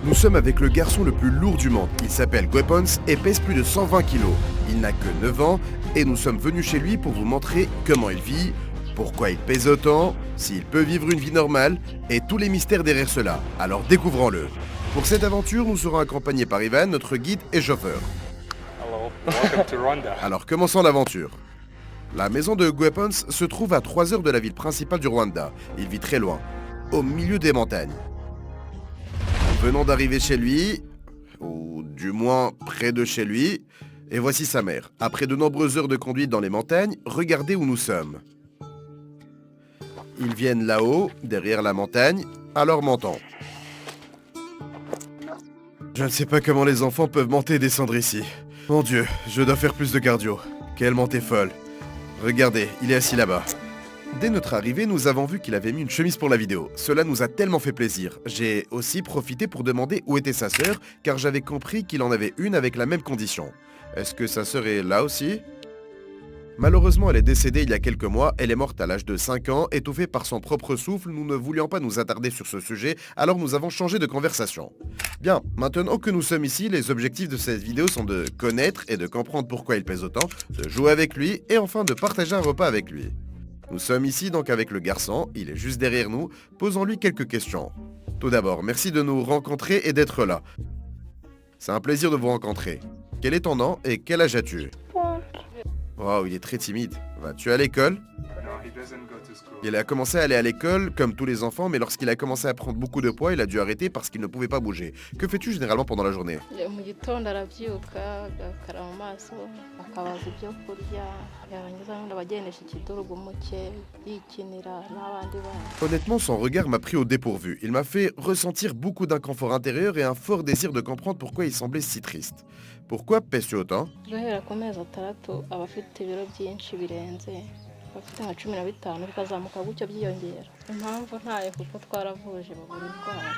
Nous sommes avec le garçon le plus lourd du monde. Il s'appelle Guepons et pèse plus de 120 kilos. Il n'a que 9 ans et nous sommes venus chez lui pour vous montrer comment il vit, pourquoi il pèse autant, s'il peut vivre une vie normale et tous les mystères derrière cela. Alors découvrons-le. Pour cette aventure, nous serons accompagnés par Ivan, notre guide et chauffeur. Hello, welcome to Rwanda. Alors commençons l'aventure. La maison de Guepons se trouve à 3 heures de la ville principale du Rwanda. Il vit très loin, au milieu des montagnes. Venons d'arriver chez lui, ou du moins près de chez lui, et voici sa mère. Après de nombreuses heures de conduite dans les montagnes, regardez où nous sommes. Ils viennent là-haut, derrière la montagne, alors montons. Je ne sais pas comment les enfants peuvent monter et descendre ici. Mon Dieu, je dois faire plus de cardio. Quelle montée folle. Regardez, il est assis là-bas. Dès notre arrivée, nous avons vu qu'il avait mis une chemise pour la vidéo. Cela nous a tellement fait plaisir. J'ai aussi profité pour demander où était sa sœur, car j'avais compris qu'il en avait une avec la même condition. Est-ce que sa sœur est là aussi ? Malheureusement, elle est décédée il y a quelques mois. Elle est morte à l'âge de 5 ans, étouffée par son propre souffle. Nous ne voulions pas nous attarder sur ce sujet, alors nous avons changé de conversation. Bien, maintenant que nous sommes ici, les objectifs de cette vidéo sont de connaître et de comprendre pourquoi il pèse autant, de jouer avec lui et enfin de partager un repas avec lui. Nous sommes ici donc avec le garçon, il est juste derrière nous, posons-lui quelques questions. Tout d'abord, merci de nous rencontrer et d'être là. C'est un plaisir de vous rencontrer. Quel est ton nom et quel âge as-tu ? Wow, il est très timide. Vas-tu à l'école ? No, he doesn't go to school. Il a commencé à aller à l'école comme tous les enfants, mais lorsqu'il a commencé à prendre beaucoup de poids, il a dû arrêter parce qu'il ne pouvait pas bouger. Que fais-tu généralement pendant la journée ? mu gitondo arabyuka agakaraba mu maso akabaza ibyo kurya yarangiza ubundi abagendesha ikidurugu muke yikinira n'abandi bana. Honnêtement, son regard m'a pris au dépourvu. Il m'a fait ressentir beaucoup d'inconfort intérieur et un fort désir de comprendre pourquoi il semblait si triste. Pourquoi pèses-tu autant ? guhera ku mezi atandatu aba afite ibiro byinshi birenze afite nka 15 bikazamuka gutyo byiyongera impamvu ntayo kuko twaravuje buri ndwara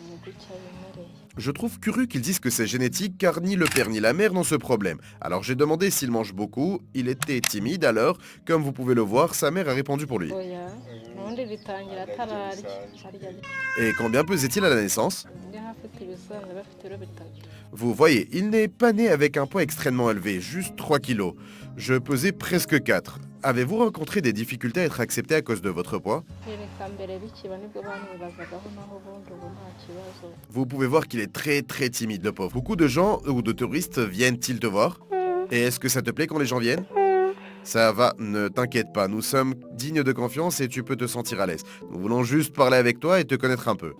ni gutya bimereye. Je trouve curieux qu'ils disent que c'est génétique car ni le père ni la mère n'ont ce problème. Alors j'ai demandé s'il mange beaucoup, il était timide alors, comme vous pouvez le voir, sa mère a répondu pour lui. Oya ubundi bitangira atararya arya Et combien pesait-il à la naissance ? undi afite ibisanzwe bafite ibiro bitatu. Vous voyez, il n'est pas né avec un poids extrêmement élevé, juste 3 kilos. Je pesais presque 4. Avez-vous rencontré des difficultés à être accepté à cause de votre poids ? Kwereka mbere bikiba nibwo bamwibazagaho naho ubundi ubu nta kibazo. Vous pouvez voir qu'il est très timide, le pauvre. Beaucoup de gens ou de touristes viennent-ils te voir ? Et est-ce que ça te plaît quand les gens viennent ? Ça va, ne t'inquiète pas, nous sommes dignes de confiance et tu peux te sentir à l'aise. Nous voulons juste parler avec toi et te connaître un peu.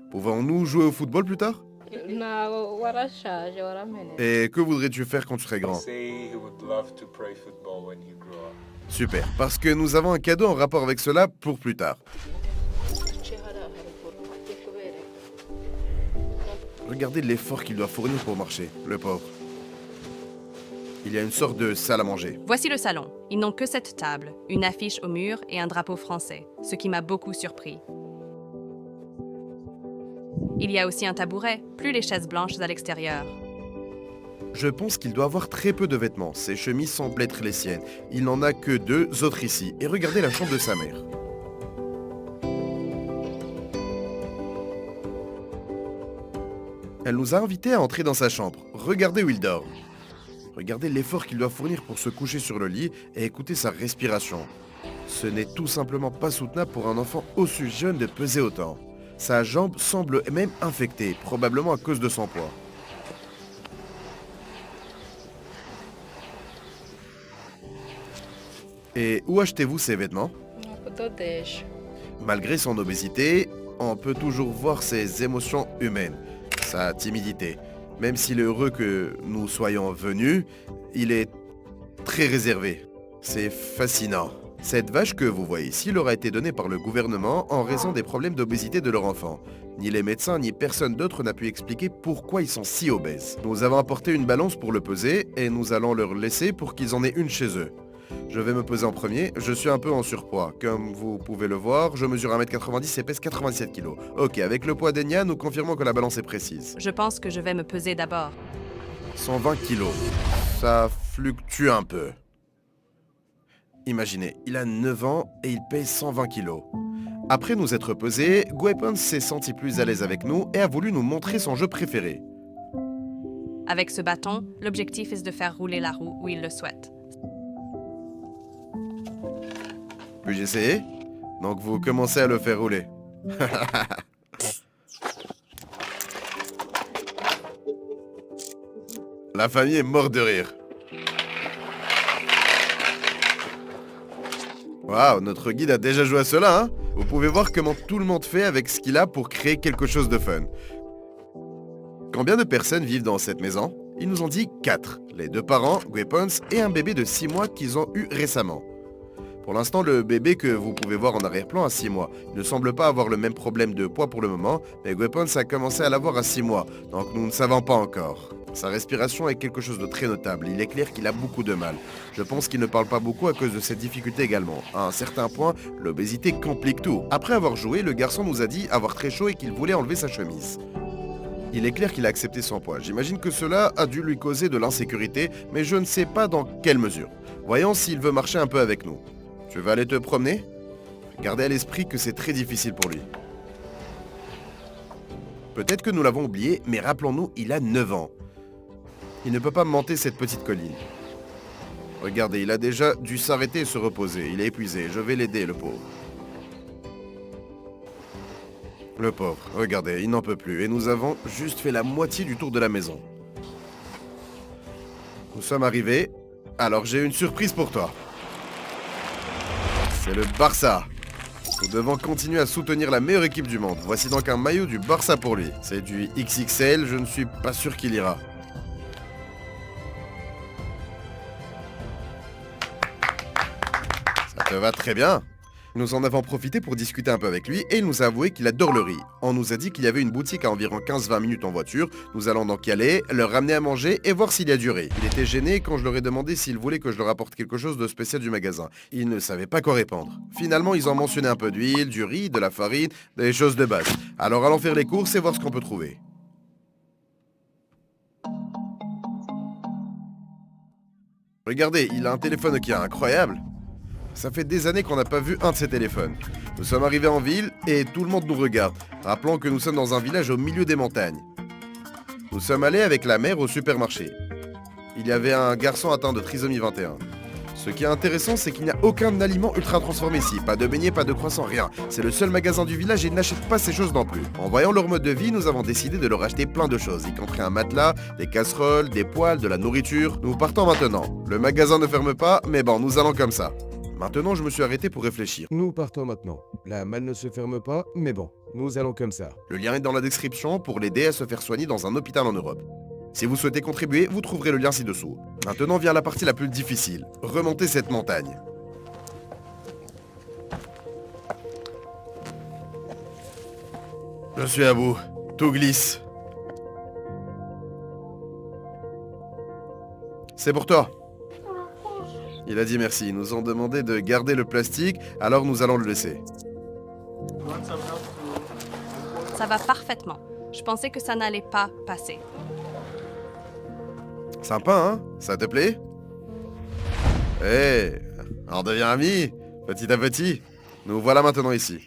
Pouvons-nous jouer au football plus tard ? Ntago warashaje waramenetse. Et que voudrais-tu faire quand tu serais grand ? Say he would love to play football when you grow up. Super, parce que nous avons un cadeau en rapport avec cela pour plus tard. Duce hariya haruguru ajye kubereka. Regardez l'effort qu'il doit fournir pour marcher, le pauvre. Il y a une sorte de salle à manger. Voici le salon. Ils n'ont que cette table, une affiche au mur et un drapeau français, ce qui m'a beaucoup surpris. Il y a aussi un tabouret, plus les chaises blanches à l'extérieur. Je pense qu'il doit avoir très peu de vêtements. Ses chemises semblent être les siennes. Il n'en a que 2 autres ici. Et regardez la chambre de sa mère. Elle nous a invités à entrer dans sa chambre. Regardez où il dort. Regardez l'effort qu'il doit fournir pour se coucher sur le lit et écouter sa respiration. Ce n'est tout simplement pas soutenable pour un enfant aussi jeune de peser autant. Sa jambe semble même infectée, probablement à cause de son poids. Et où achetez-vous ces vêtements ? Ni ukudodesha. Malgré son obésité, on peut toujours voir ses émotions humaines, sa timidité. Même s'il est heureux que nous soyons venus, il est très réservé. C'est fascinant. Cette vache que vous voyez ici leur a été donnée par le gouvernement en raison des problèmes d'obésité de leur enfant. Ni les médecins ni personne d'autre n'a pu expliquer pourquoi ils sont si obèses. Nous avons apporté une balance pour le peser et nous allons leur laisser pour qu'ils en aient une chez eux. Je vais me peser en premier, je suis un peu en surpoids. Comme vous pouvez le voir, je mesure 1m90 et pèse 87 kg. Ok, avec le poids d'Enya, nous confirmons que la balance est précise. Je pense que je vais me peser d'abord. 120 kg. Ça fluctue un peu. Imaginez, il a 9 ans et il pèse 120 kg. Après nous être posés, Weapons s'est senti plus à l'aise avec nous et a voulu nous montrer son jeu préféré. Avec ce bâton, l'objectif est de faire rouler la roue où il le souhaite. Puis-je essayer? Donc vous commencez à le faire rouler. La famille est morte de rire. Waouh, notre guide a déjà joué à cela, hein? Vous pouvez voir comment tout le monde fait avec ce qu'il a pour créer quelque chose de fun. Combien de personnes vivent dans cette maison? Ils nous ont dit 4. Les 2 parents, Weapons, et un bébé de 6 mois qu'ils ont eu récemment. Pour l'instant, le bébé que vous pouvez voir en arrière-plan a 6 mois. Il ne semble pas avoir le même problème de poids pour le moment, mais Weapons a commencé à l'avoir à 6 mois, donc nous ne savons pas encore. Sa respiration est quelque chose de très notable, il est clair qu'il a beaucoup de mal. Je pense qu'il ne parle pas beaucoup à cause de cette difficulté également. À un certain point, l'obésité complique tout. Après avoir joué, le garçon nous a dit avoir très chaud et qu'il voulait enlever sa chemise. Il est clair qu'il a accepté son poids. J'imagine que cela a dû lui causer de l'insécurité, mais je ne sais pas dans quelle mesure. Voyons s'il veut marcher un peu avec nous. Tu veux aller te promener? Gardez à l'esprit que c'est très difficile pour lui. Peut-être que nous l'avons oublié, mais rappelons-nous, il a 9 ans. Il ne peut pas monter cette petite colline. Regardez, il a déjà dû s'arrêter et se reposer. Il est épuisé. Je vais l'aider, le pauvre. Le pauvre, regardez, il n'en peut plus. Et nous avons juste fait la moitié du tour de la maison. Nous sommes arrivés. Alors j'ai une surprise pour toi. C'est le Barça. Nous devons continuer à soutenir la meilleure équipe du monde. Voici donc un maillot du Barça pour lui. C'est du XXL, je ne suis pas sûr qu'il ira. Ça te va très bien. Nous en avons profité pour discuter un peu avec lui et il nous a avoué qu'il adore le riz. On nous a dit qu'il y avait une boutique à environ 15-20 minutes en voiture. Nous allons donc y aller, leur ramener à manger et voir s'il y a du riz. Il était gêné quand je leur ai demandé s'ils voulaient que je leur apporte quelque chose de spécial du magasin. Ils ne savaient pas quoi répondre. Finalement, ils ont mentionné un peu d'huile, du riz, de la farine, des choses de base. Alors allons faire les courses et voir ce qu'on peut trouver. Regardez, il a un téléphone qui est incroyable. Ça fait des années qu'on n'a pas vu un de ces téléphones. Nous sommes arrivés en ville et tout le monde nous regarde. Rappelons que nous sommes dans un village au milieu des montagnes. Nous sommes allés avec la mère au supermarché. Il y avait un garçon atteint de trisomie 21. Ce qui est intéressant, c'est qu'il n'y a aucun aliment ultra transformé ici. Pas de beignets, pas de croissants, rien. C'est le seul magasin du village et ils n'achètent pas ces choses non plus. En voyant leur mode de vie, nous avons décidé de leur acheter plein de choses, y compris un matelas, des casseroles, des poêles, de la nourriture. Nous partons maintenant. Le magasin ne ferme pas, mais bon, nous allons comme ça. Maintenant, je me suis arrêté pour réfléchir. Nous partons maintenant. La malle ne se ferme pas, mais bon, nous allons comme ça. Le lien est dans la description pour l'aider à se faire soigner dans un hôpital en Europe. Si vous souhaitez contribuer, vous trouverez le lien ci-dessous. Maintenant vient la partie la plus difficile. Remonter cette montagne. Je suis à bout. Tout glisse. C'est pour toi. Il a dit merci. Ils nous ont demandé de garder le plastique, alors nous allons le laisser. Ça va parfaitement. Je pensais que ça n'allait pas passer. Sympa, hein? Ça te plaît? Eh, on devient amis, petit à petit. Nous voilà maintenant ici.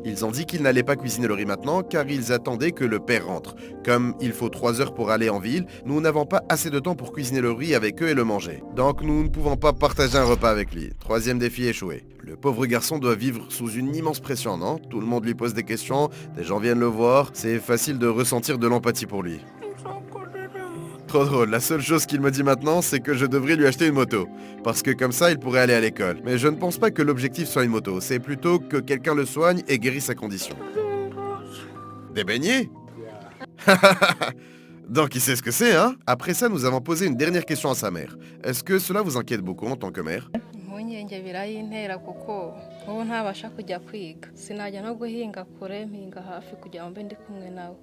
Ils ont dit qu'ils n'allaient pas cuisiner le riz maintenant car ils attendaient que le père rentre. Comme il faut 3 heures pour aller en ville, nous n'avons pas assez de temps pour cuisiner le riz avec eux et le manger. Donc nous ne pouvons pas partager un repas avec lui. 3e défi échoué. Le pauvre garçon doit vivre sous une immense pression, non? Tout le monde lui pose des questions, des gens viennent le voir, c'est facile de ressentir de l'empathie pour lui. Trop drôle, la seule chose qu'il me dit maintenant, c'est que je devrais lui acheter une moto. Parce que comme ça, il pourrait aller à l'école. Mais je ne pense pas que l'objectif soit une moto, c'est plutôt que quelqu'un le soigne et guérisse sa condition. Des beignets? Donc il sait ce que c'est, hein? Après ça, nous avons posé une dernière question à sa mère. Est-ce que cela vous inquiète beaucoup en tant que mère? impungenge birayintera kuko ubu ntabasha kujya kwiga sinajya no guhinga kure mpinga hafi kugira ngo mbe ndi kumwe nawe.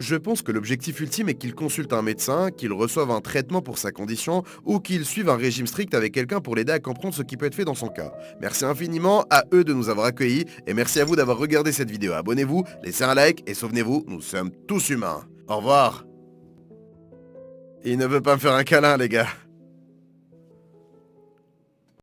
Je pense que l'objectif ultime est qu'il consulte un médecin, qu'il reçoive un traitement pour sa condition ou qu'il suive un régime strict avec quelqu'un pour l'aider à comprendre ce qui peut être fait dans son cas. Merci infiniment à eux de nous avoir accueillis et merci à vous d'avoir regardé cette vidéo. Abonnez-vous, laissez un like et souvenez-vous, nous sommes tous humains. Au revoir. Il ne veut pas me faire un câlin, les gars.